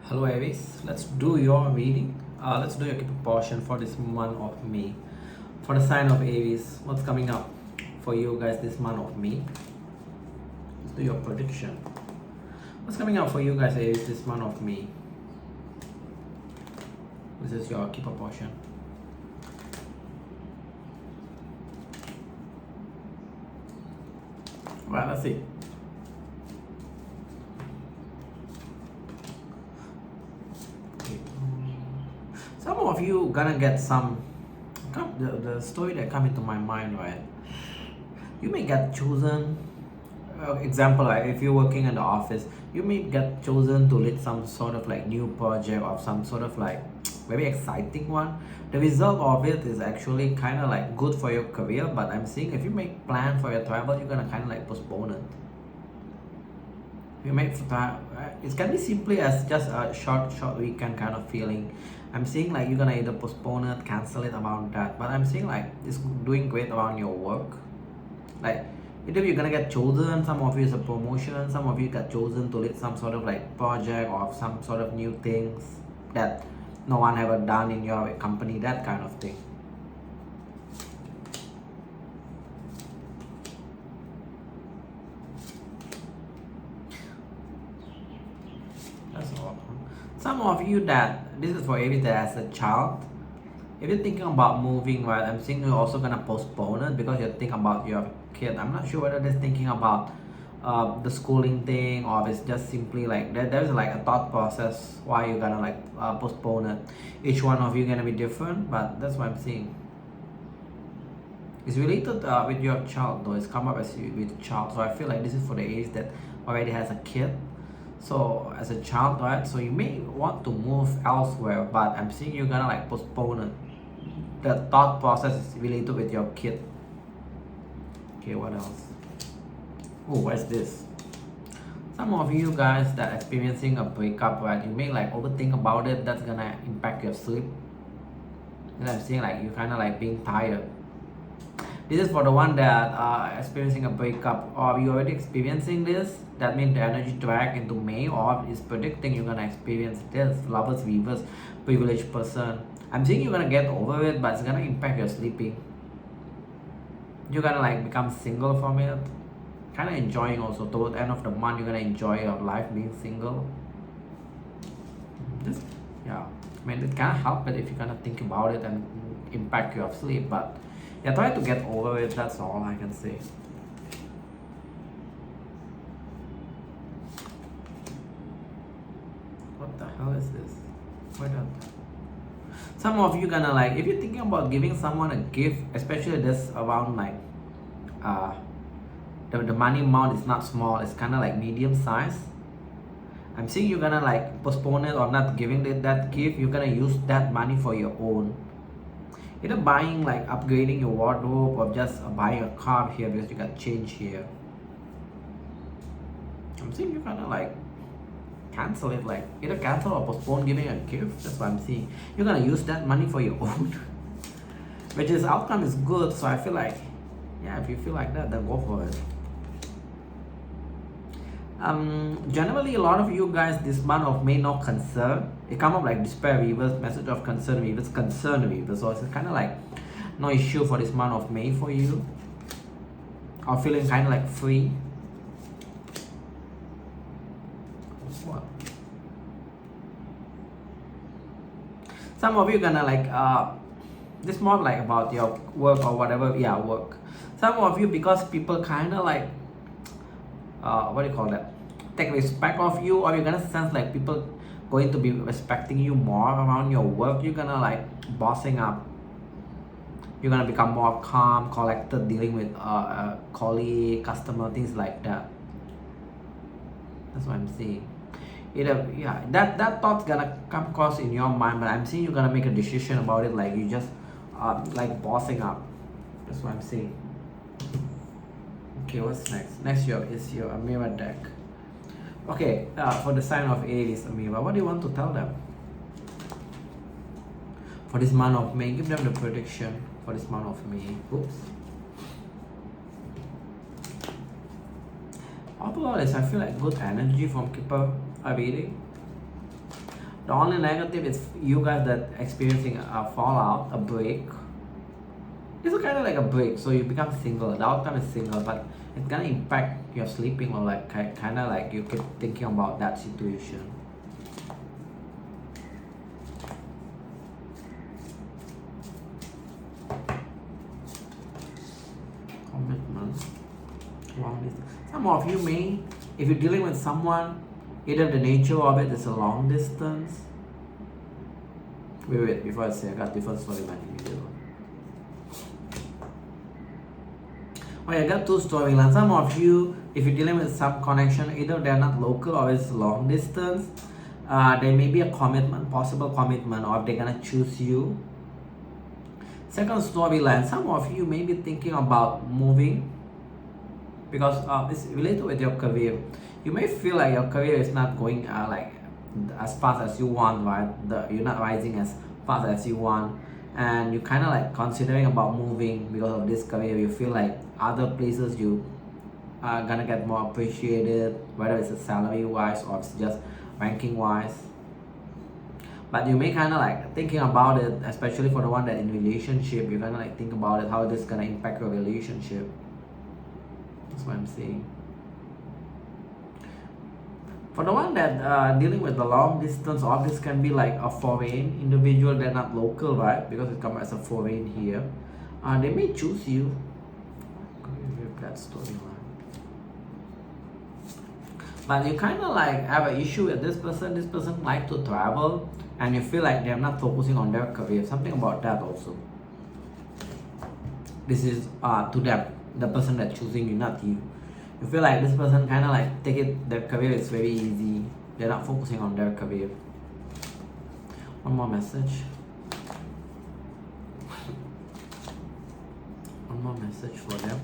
Hello Aries, let's do your reading. Let's do your keeper portion for this month of May. For the sign of Aries, what's coming up for you guys this month of May? Let's do your prediction. What's coming up for you guys Aries this month of May? This is your keeper portion. Right, let's see. Some of you gonna get some the story that come into my mind, right? You may get chosen. Example, like if you're working in the office, you may get chosen to lead some sort of like new project or some sort of like very exciting one. The result of it is actually kind of like good for your career, but I'm seeing if you make plan for your travel, you're gonna kind of like postpone it. You make it can be simply as just a short weekend kind of feeling. I'm seeing like you're gonna either postpone it, cancel it around that, but I'm seeing like it's doing great around your work. Like either you're gonna get chosen, some of you is a promotion, some of you got chosen to lead some sort of like project or some sort of new things that no one ever done in your company, that kind of thing. That's all. Some of you that this is for Aries that as a child, if you're thinking about moving, right, I'm seeing you're also gonna postpone it because you're thinking about your kid. I'm not sure whether they're thinking about the schooling thing or it's just simply like there's like a thought process why you're gonna like postpone it. Each one of you gonna be different, but that's what I'm seeing. It's related with your child though. It's come up as with child, so I feel like this is for the Aries that already has a kid. So as a child, right? So you may want to move elsewhere, but I'm seeing you're gonna like postpone it. The thought process is related with your kid. Okay, what else? Oh, what's this? Some of you guys that are experiencing a breakup, right? You may like overthink about it. That's gonna impact your sleep. And I'm seeing like you're kind of like being tired. This is for the one that are experiencing a breakup, or you already experiencing this. That means the energy drag into May, or is predicting you're gonna experience this. Lovers reverse, privileged person. I'm saying you're gonna get over it, but it's gonna impact your sleeping. You're gonna like become single from it. Kind of enjoying also towards the end of the month. You're gonna enjoy your life being single. This, yeah. I mean, it can't help it if you're gonna think about it and impact your sleep, but yeah, try to get over it. That's all I can say. What the hell is this? Why not? Some of you gonna like, if you're thinking about giving someone a gift, especially this around like the money amount is not small, it's kind of like medium size. I'm seeing you're gonna like postpone it or not giving that gift. You're gonna use that money for your own, either buying like upgrading your wardrobe or just buying a car here because you got change here. I'm seeing you're gonna like cancel it, like either cancel or postpone giving a gift. That's what I'm seeing. You're gonna use that money for your own, which is outcome is good. So I feel like, yeah, if you feel like that, then go for it. Generally a lot of you guys this month of May no concern. It come up like despair reverse, message of concern reverse, concern reverse. So it's kind of like no issue for this month of May for you, or feeling kind of like free. What? Some of you gonna like this more like about your work or whatever. Yeah, work. Some of you, because people kind of like what do you call that, take respect of you, or you're gonna sense like people going to be respecting you more around your work. You're gonna like bossing up. You're gonna become more calm, collected, dealing with colleague, customer, things like that. That's what I'm seeing. Either, yeah, that thought's gonna come across in your mind, but I'm seeing you're gonna make a decision about it, like you just like bossing up. That's what I'm seeing. Okay, what's next? Next is your mirror deck. Okay, for the sign of Aries, Amira, what do you want to tell them? For this month of May, give them the prediction for this month of May. Oops. Overall, I feel like good energy from Keeper reading. The only negative is you guys that experiencing a fallout, a break. It's kind of like a break, so you become single. The outcome is single, but it's gonna impact your sleeping, or like kind of like you keep thinking about that situation. Commitment. Long distance. Some of you may, if you're dealing with someone, either the nature of it is a long distance. Wait, before I say, I got different storyline in video. Oh, I got two storylines. Some of you, if you're dealing with some connection, either they're not local or it's long distance. There may be a commitment, possible commitment, or they're gonna choose you. Second storyline, some of you may be thinking about moving because it's related with your career. You may feel like your career is not going like as fast as you want, right? You're not rising as fast as you want, and you kind of like considering about moving because of this career. You feel like other places you are gonna get more appreciated, whether it's a salary wise or it's just ranking wise. But you may kind of like thinking about it, especially for the one that in relationship, you're gonna like think about it, how this gonna impact your relationship. That's what I'm saying. For the one that dealing with the long distance, or this can be like a foreign individual, they're not local, right? Because it comes as a foreign here. They may choose you. That storyline. But you kind of like have an issue with this person. This person like to travel, and you feel like they're not focusing on their career. Something about that also. This is to them, the person that's choosing you, not you. You feel like this person kind of like take it, their career is very easy. They're not focusing on their career. One more message. One more message for them.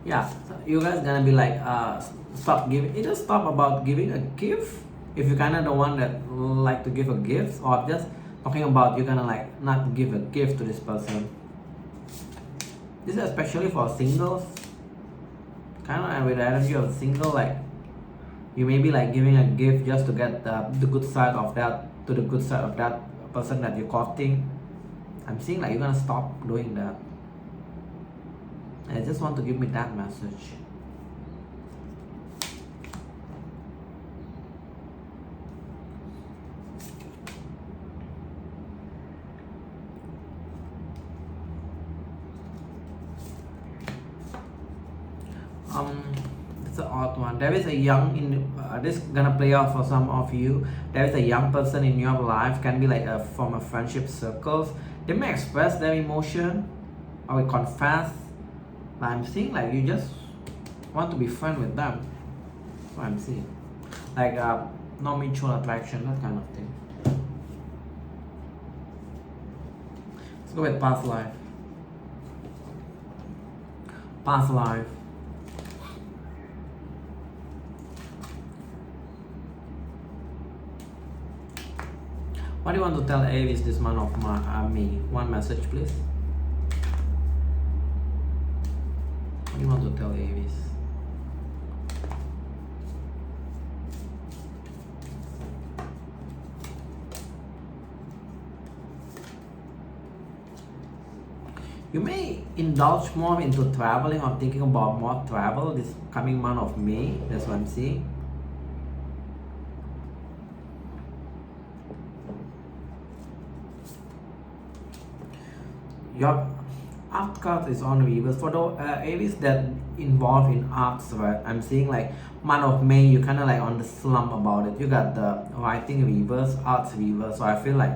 Yeah, so you guys gonna be like stop giving, either stop about giving a gift if you're kind of the one that like to give a gift, or just talking about you're gonna like not give a gift to this person. This is especially for singles, kind of with the energy of single, like you may be like giving a gift just to get the good side of that, to the good side of that person that you're courting. I'm seeing like you're gonna stop doing that. I just want to give me that message. It's an odd one. There is a young this gonna play out for some of you. There is a young person in your life, can be like from a friendship circles. They may express their emotion or confess. But I'm seeing like you just want to be friend with them. That's what I'm seeing. Like no mutual attraction, that kind of thing. Let's go with past life. Past life. What do you want to tell Aries this month of May? One message, please. What do you want to tell Aries? You may indulge more into traveling or thinking about more travel this coming month of May. That's what I'm seeing. Your art card is on reverse. For the Aries that involved in arts, right? I'm seeing like month of May, you kind of like on the slump about it. You got the writing reverse, arts reverse. So I feel like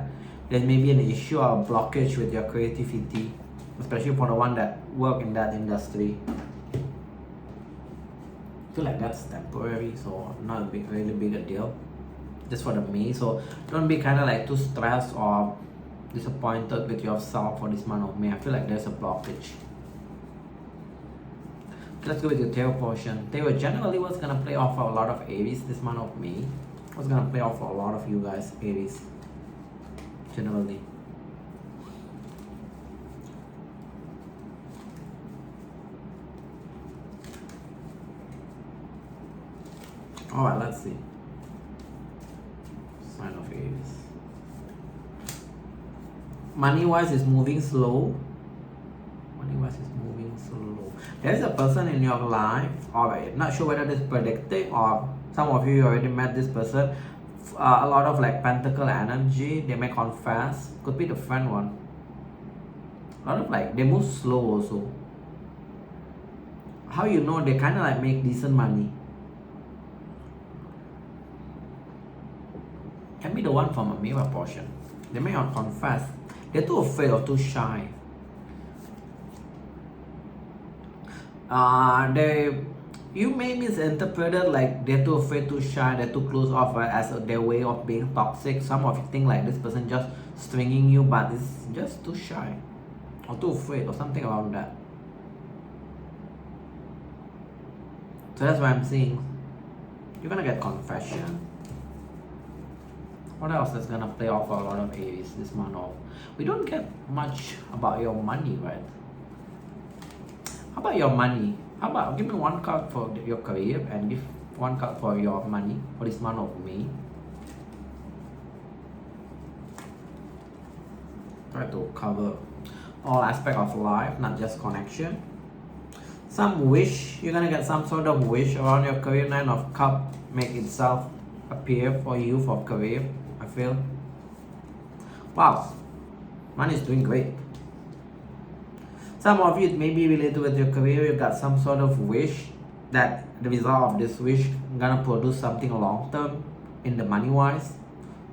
there may be an issue or a blockage with your creativity, especially for the one that work in that industry. I feel like that's temporary, so not a really big a deal. Just for the May, so don't be kind of like too stressed or disappointed with yourself for this month of May. I feel like there's a blockage. Let's go with your tarot portion. Tarot, generally what's gonna play off for a lot of Aries this month of May? What's gonna play off for a lot of you guys, Aries? Generally. Alright, let's see. Sign of Aries. Money wise is moving slow. Money wise is moving slow. There is a person in your life, alright, not sure whether this is predicting or some of you already met this person. A lot of like pentacle energy, they may confess, could be the friend one. A lot of like, they move slow also. How you know? They kind of like make decent money. Can be the one from a mirror portion. They may not confess. They're too afraid or too shy. You may misinterpret it like they're too afraid, too shy, they're too closed off, right, as their way of being toxic. Some of you think like this person just stringing you, but it's just too shy or too afraid or something around that. So that's why I'm saying you're gonna get confession. What else is gonna play off for a lot of Aries this month off? We don't get much about your money, right? How about your money? How about give me one card for your career and give one card for your money for this month of May. Try to cover all aspects of life, not just connection. Some wish, you're gonna get some sort of wish around your career. 9 of Cups make itself appear for you for career, I feel. Wow, money is doing great. Some of you, it may be related with your career. You got some sort of wish that the result of this wish gonna produce something long term in the money wise.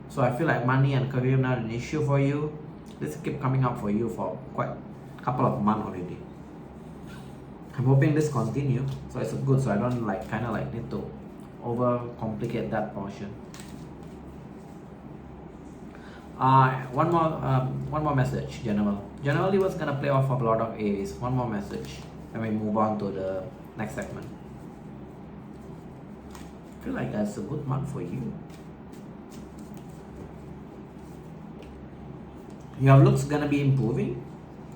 So I feel like money and career not an issue for you. This keep coming up for you for quite a couple of months already. I'm hoping this continue, so it's good. So I don't like kind of like need to over complicate that portion. One more message, generally what's gonna play off of a lot of Aries. One more message, and we move on to the next segment. I feel like that's a good month for you. Your looks gonna be improving,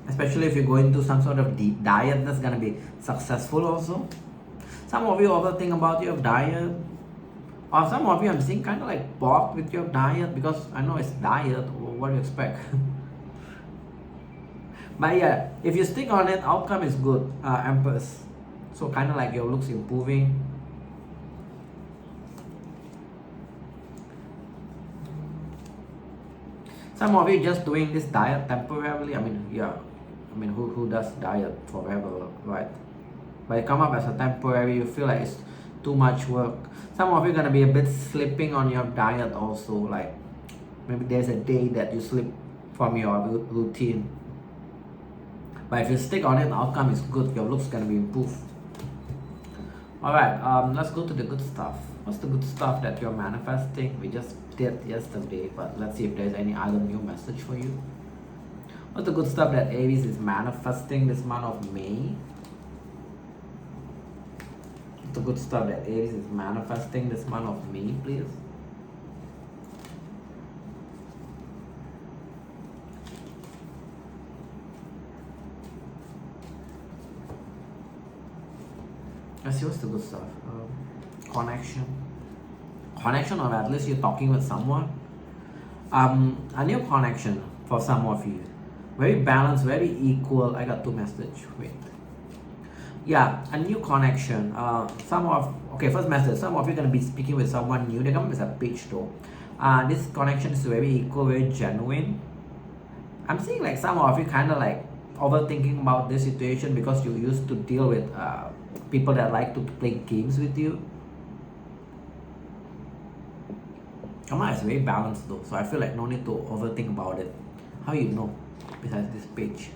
especially if you're going to some sort of deep diet that's gonna be successful also. Some of you overthink about your diet, or some of you I'm seeing kind of like pop with your diet, because I know it's diet. What do you expect? But yeah, if you stick on it, outcome is good. Empress. So kind of like your looks improving. Some of you just doing this diet temporarily. I mean, yeah. I mean, who does diet forever, right? But it come up as a temporary, you feel like it's too much work. Some of you are gonna be a bit slipping on your diet also, like maybe there's a day that you slip from your routine. But if you stick on it, the outcome is good. Your looks gonna be improved. Alright, let's go to the good stuff. What's the good stuff that you're manifesting? We just did yesterday, but let's see if there's any other new message for you. What's the good stuff that Aries is manifesting this month of May? What's the good stuff that Aries is manifesting this month of May, please? Let's see what's the good stuff. Connection, or at least you're talking with someone. A new connection for some of you. Very balanced, very equal. I got 2 messages. Wait. Yeah, a new connection. First message. Some of you are gonna be speaking with someone new. They come with a page though. This connection is very equal, very genuine. I'm seeing like some of you kind of like overthinking about this situation because you used to deal with people that like to play games with you. Come on, it's very balanced though, so I feel like no need to overthink about it. How you know? Besides this page,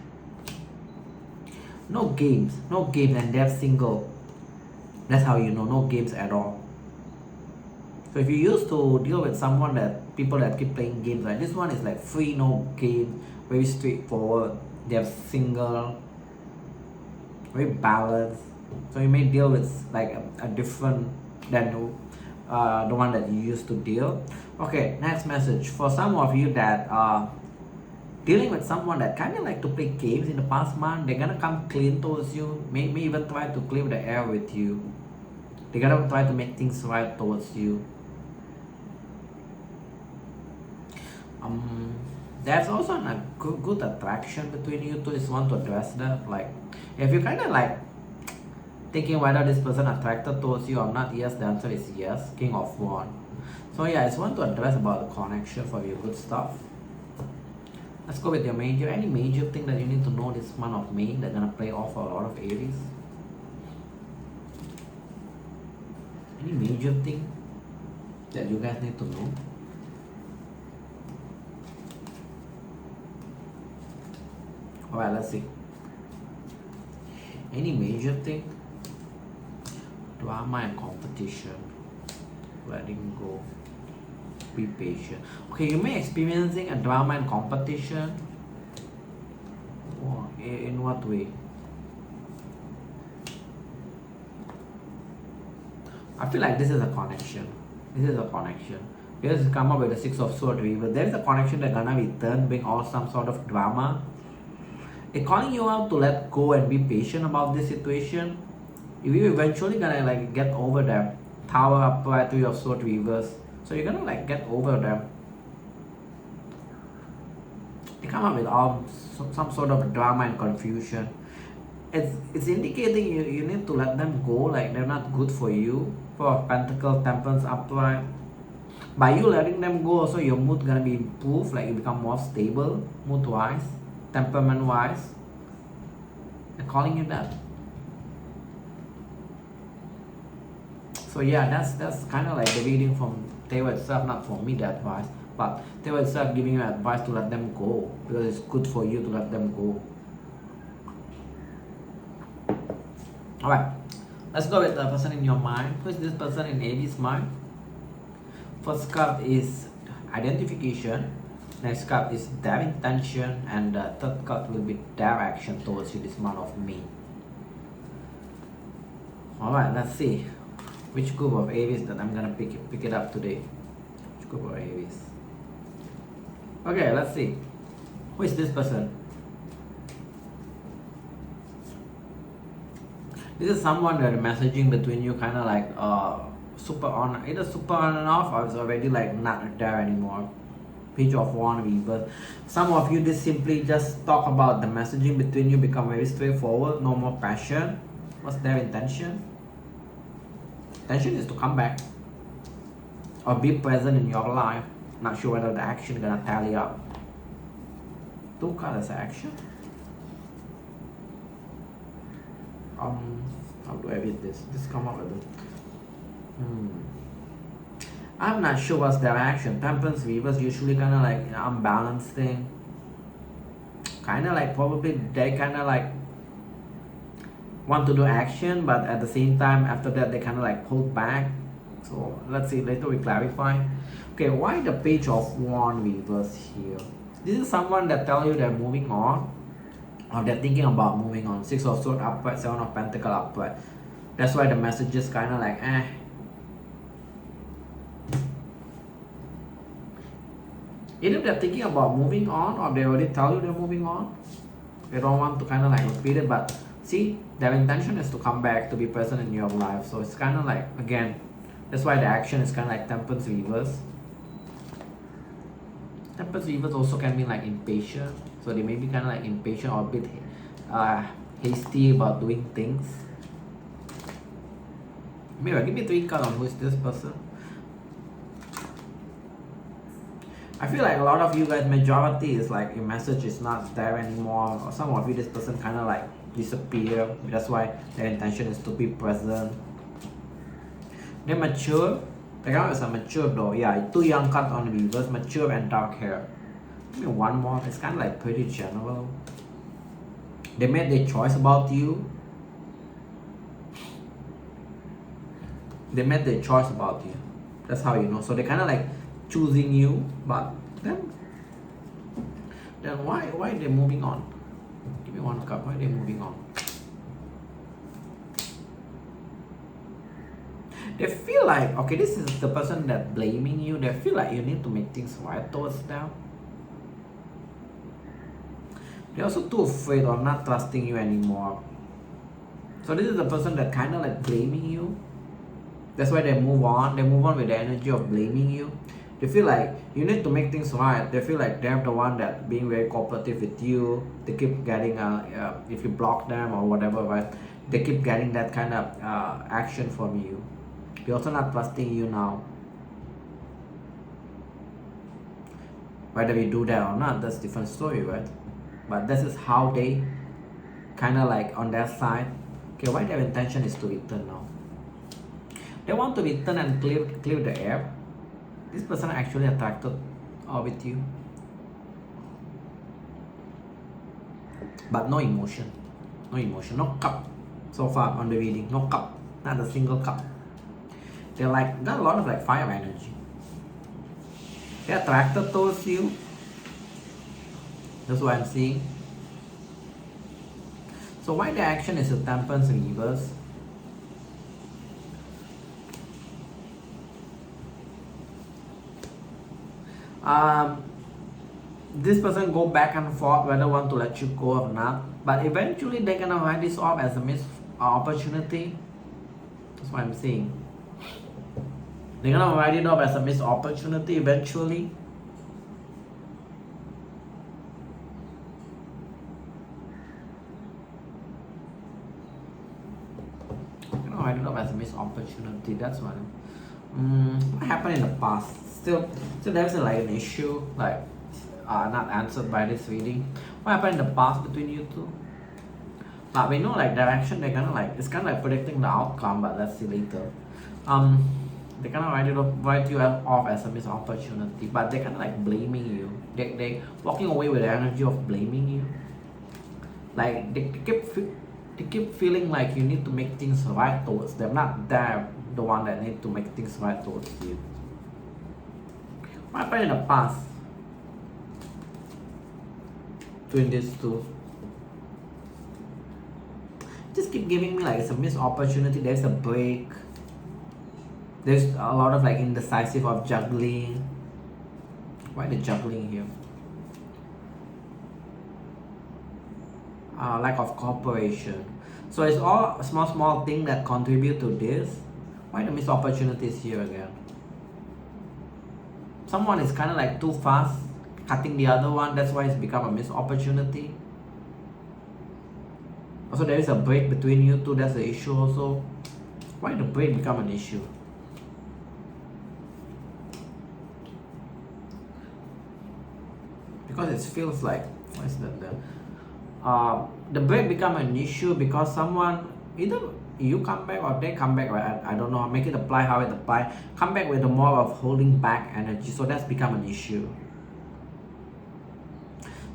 no games, and they're single. That's how you know, no games at all. So if you used to deal with someone that people that keep playing games, like this one is like free, no game, very straightforward. They're single, very balanced. So you may deal with like a different than the one that you used to deal. Okay, next message for some of you that are dealing with someone that kind of like to play games in the past month. They're gonna come clean towards you, maybe even try to clear the air with you. They're gonna try to make things right towards you. There's also a good attraction between you two. Is want to address that. Like, if you kind of like thinking whether this person attracted towards you or not, yes, the answer is yes. King of Wands. So yeah, I just want to address about the connection for your good stuff. Let's go with your major. Any major thing that you need to know this month of May that's gonna play off for a lot of Aries? Any major thing that you guys need to know? Alright, let's see. Any major thing? Drama and competition. Letting go. Be patient. Okay, you may experiencing a drama and competition. Oh, in what way? I feel like this is a connection. This is a connection. Here's come up with the Six of Swords Reaver. There is a connection that gonna be turned, bring all some sort of drama. It's calling you out to let go and be patient about this situation. You eventually gonna like get over them. Tower upright, Three of Swords reverse. So you're gonna like get over them. They come up with some sort of drama and confusion. It's indicating you need to let them go, like they're not good for you. Four of Pentacles, Temperance upright. By you letting them go, also your mood gonna be improved, like you become more stable, mood wise, temperament wise. They're calling you that. So yeah, that's kind of like the reading from Tarot itself, not for me the advice, but Tarot itself giving you advice to let them go because it's good for you to let them go. Alright, let's go with the person in your mind. Who is this person in Aries' mind? First card is identification. Next card is their intention, and the third card will be their action towards you this month of May. Alright, let's see which group of Aries that I'm gonna pick it up today. Which group of Aries? Okay, let's see. Who is this person? This is someone that is messaging between you, kind of like super on, either super on and off, or it's already like not there anymore. Page of Wands reverse. Some of you, this simply just talk about the messaging between you become very straightforward, no more passion. What's their intention? Intention is to come back or be present in your life. Not sure whether the action gonna tally up. Two colors action. How do I read this? This come up with it. I'm not sure what's their action. Temperance reverse usually kind of like unbalanced thing. Kind of like probably they kind of like want to do action, but at the same time after that they kind of like pull back. So let's see, later we clarify. Okay, why the Page of Wands reverse here? This is someone that tell you they're moving on, or they're thinking about moving on. Six of Swords upright, Seven of Pentacles upright. That's why the message is kind of like Either they're thinking about moving on, or they already tell you they're moving on. They don't want to kind of like repeat it, but see, their intention is to come back, to be present in your life. So it's kind of like, again, that's why the action is kind of like Temperance reverse. Temperance reverse also can be like impatient. So they may be kind of like impatient or a bit hasty about doing things. Mirror, give me 3 cards on who is this person. I feel like a lot of you guys, majority is like your message is not there anymore, or some of you, this person kind of like disappear. That's why their intention is to be present. They're mature. The guy is a mature though. Yeah, 2 young cards on the reverse, mature and dark hair. Give me one more. It's kind of like pretty general. They made their choice about you. They made their choice about you. That's how you know. So they kind of like choosing you, but then why are they moving on? Give me 1 card. Why are they moving on? They feel like, okay, this is the person that blaming you. They feel like you need to make things right towards them. They're also too afraid or not trusting you anymore. So this is the person that kind of like blaming you. That's why they move on. They move on with the energy of blaming you. They feel like you need to make things right. They feel like they're the one that being very cooperative with you. They keep getting if you block them or whatever, right? They keep getting that kind of action from you. They're also not trusting you now. Whether we do that or not, that's a different story, right? But this is how they kind of like on their side. Okay, why their intention is to return now? They want to return and clear the air. This person actually attracted with you, but no emotion, no cup so far on the reading. No cup, not a single cup. They're like got a lot of like fire energy. They're attracted towards you. That's what I'm seeing. So why the action is a temperance in reverse? This person go back and forth whether want to let you go or not, but eventually they're gonna write this off as a missed opportunity. That's what I'm saying. They're gonna write it off as a missed opportunity eventually. They're gonna write it off as a missed opportunity. That's what. What happened in the past? Still there's like an issue like not answered by this reading. What happened in the past between you two? But we know like direction. They're gonna like it's kind of like predicting the outcome, but let's see later. They kind of write you off as a missed opportunity, but they kind of like blaming you. They walking away with the energy of blaming you. Like they keep feeling like you need to make things right towards them, not they're the one that need to make things right towards you. What happened in the past between these two? Just keep giving me like it's a missed opportunity. There's a break. There's a lot of like indecisive of juggling. Why the juggling here? Lack of cooperation. So it's all small thing that contribute to this. Why the missed opportunities here again? Someone is kind of like too fast, cutting the other one. That's why it's become a missed opportunity. Also, there is a break between you two. That's the issue also. Why the break become an issue? Because it feels like, what is that there? The break become an issue because someone, either you come back or they come back, right? I don't know, make it apply how it apply. Come back with the more of holding back energy, so that's become an issue.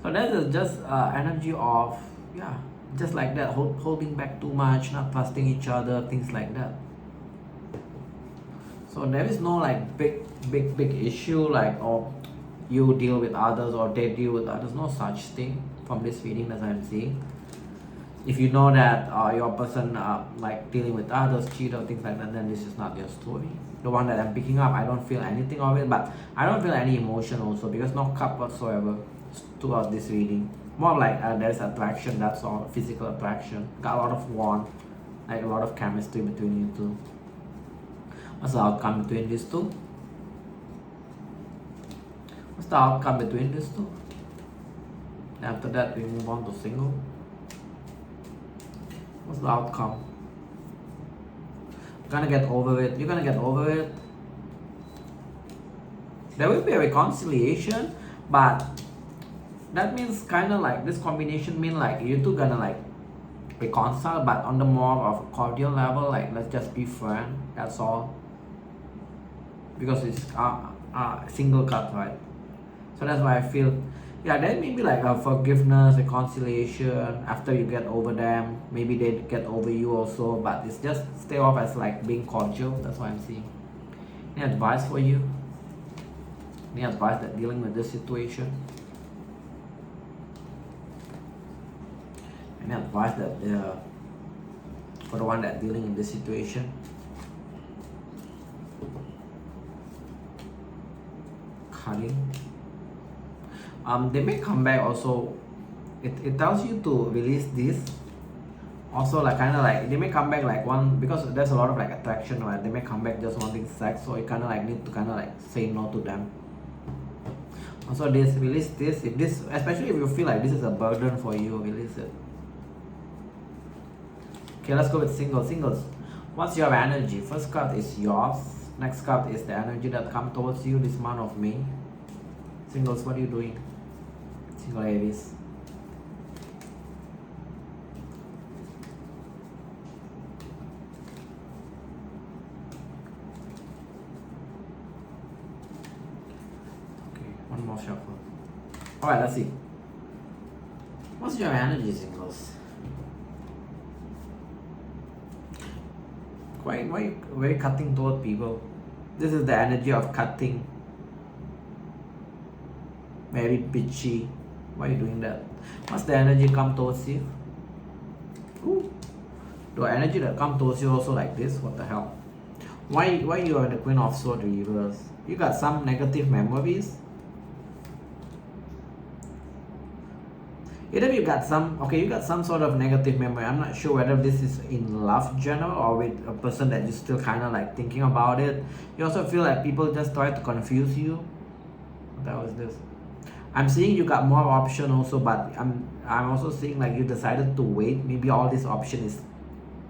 So that is just energy of, yeah, just like that, holding back too much, not trusting each other, things like that. So there is no like big issue like, oh, you deal with others or they deal with others. No such thing from this reading that I'm seeing. If you know that your person like dealing with others, cheat or things like that, then this is not your story. The one that I'm picking up, I don't feel anything of it, but I don't feel any emotion also because no cup whatsoever throughout this reading. More like there's attraction, that's all, physical attraction. Got a lot of warmth, like a lot of chemistry between you two. What's the outcome between these two? What's the outcome between these two? After that, we move on to single. What's the outcome? You're gonna get over it. You're gonna get over it. There will be a reconciliation, but that means kind of like this combination mean like you two gonna like reconcile, but on the more of a cordial level. Like let's just be friends. That's all. Because it's single cut, right? So that's why I feel, yeah, there may be like a forgiveness, reconciliation after you get over them. Maybe they get over you also, but it's just stay off as like being cordial. That's what I'm seeing. Any advice for you? Any advice that dealing with this situation? Any advice that for the one that dealing in this situation? Cutting. They may come back also. It tells you to release this Also, like kind of like they may come back like one, because there's a lot of like attraction, right? They may come back just wanting sex, so you kind of like need to kind of like say no to them. Also, this release this, if this, especially if you feel like this is a burden for you, release it. Okay, let's go with singles. What's your energy? First card is yours. Next card is the energy that come towards you this month of May. Singles, what are you doing? Single Aries. Okay, one more shuffle. Alright, let's see. What's your energy, singles? Why very cutting toward people? This is the energy of cutting. Very bitchy. Why are you doing that? What's the energy come towards you? Ooh. The energy that come towards you also like this? What the hell? Why you are the Queen of Swords reverse? You got some negative memories? Either you got some sort of negative memory. I'm not sure whether this is in love general or with a person that you're still kind of like thinking about it. You also feel like people just try to confuse you. What the hell is this? I'm seeing you got more option also, but I'm also seeing like you decided to wait. Maybe all this option is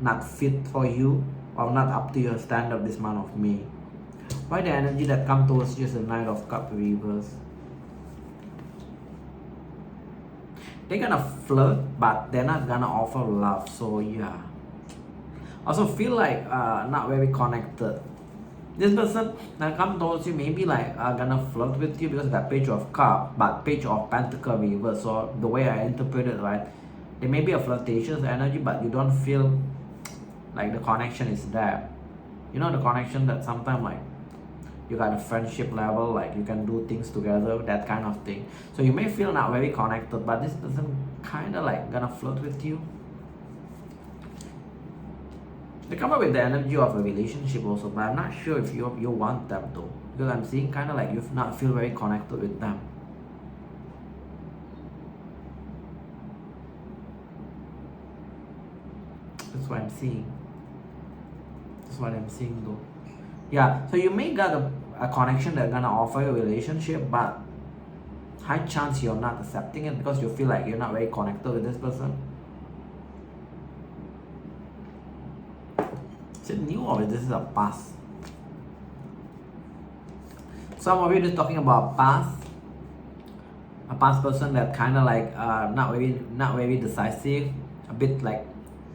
not fit for you or not up to your standard this month of May. Why the energy that come towards you is the Knight of Cups reverse? They're gonna flirt, but they're not gonna offer love. So yeah. Also feel like not very connected. This person that come towards you maybe like gonna flirt with you because that Page of Cups, but Page of Pentacle reverse. So the way I interpret it, right, there may be a flirtatious energy, but you don't feel like the connection is there. You know, the connection that sometimes like you got a friendship level, like you can do things together, that kind of thing. So you may feel not very connected, but this person kind of like gonna flirt with you. They come up with the energy of a relationship also, but I'm not sure if you want them though, because I'm seeing kind of like you not feel very connected with them. That's what I'm seeing. That's what I'm seeing though. Yeah, so you may got a connection that's gonna offer you a relationship, but high chance you're not accepting it because you feel like you're not very connected with this person. Is it new or this is a past? Some of you is talking about past. A past person that kind of like not very decisive, a bit like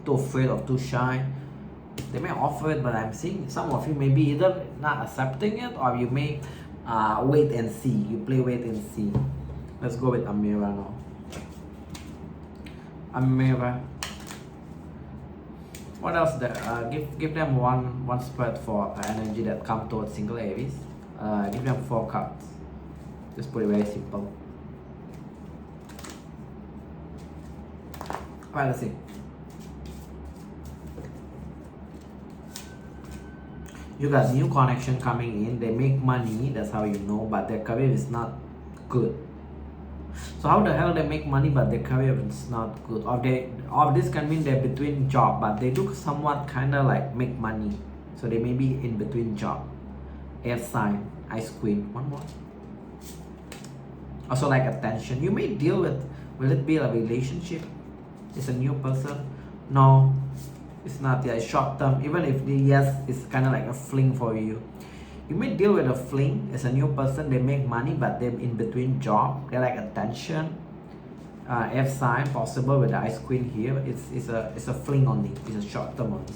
too afraid or too shy. They may offer it, but I'm seeing some of you may be either not accepting it or you may wait and see. You play wait and see. Let's go with Amira now. Amira. What else there? Give them one spread for energy that come towards single Aries. Give them 4 cards. Just put it very simple. Alright, let's see. You got new connection coming in. They make money, that's how you know, but their career is not good. So how the hell they make money but their career is not good? Or this can mean they're between job, but they do somewhat kind of like make money. So they may be in between job. Air sign, Ice Queen. One more. Also like attention. You may deal with, will it be a relationship? It's a new person? No, it's not yet. It's short term. Even if yes, it's kind of like a fling for you. You may deal with a fling. It's a new person. They make money, but they're in between job. They like attention. F sign possible with the Ice Queen here. It's a fling only. It's a short term only.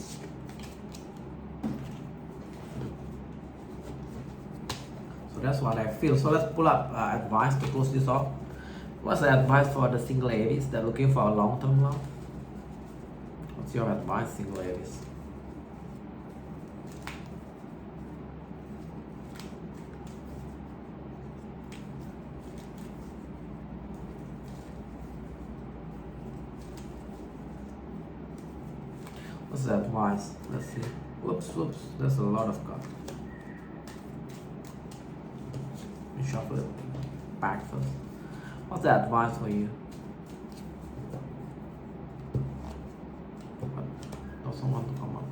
So that's what I feel. So let's pull up advice to close this off. What's the advice for the single Aries? They're looking for a long term love. What's your advice, single Aries? What's the advice? Let's see. Whoops. There's a lot of cards. You shuffle it back first. What's the advice for you? also want to come up.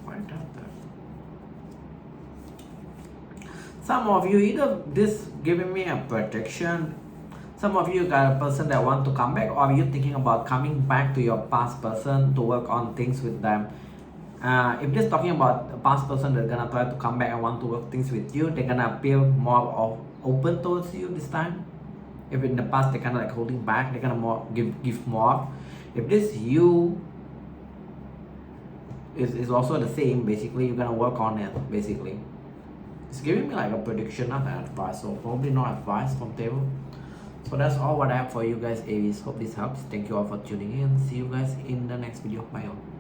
Why not that? Some of you, either this giving me a protection. Some of you got a person that want to come back, or you thinking about coming back to your past person to work on things with them. If this talking about a past person that's gonna try to come back and want to work things with you, they're gonna appear more open towards you this time. If in the past they're kind of like holding back, they're gonna more give more. If this you is also the same, basically you're gonna work on it. Basically, it's giving me like a prediction, not an advice, so probably not advice from table. So that's all what I have for you guys, Aries. Hope this helps. Thank you all for tuning in. See you guys in the next video. Bye all.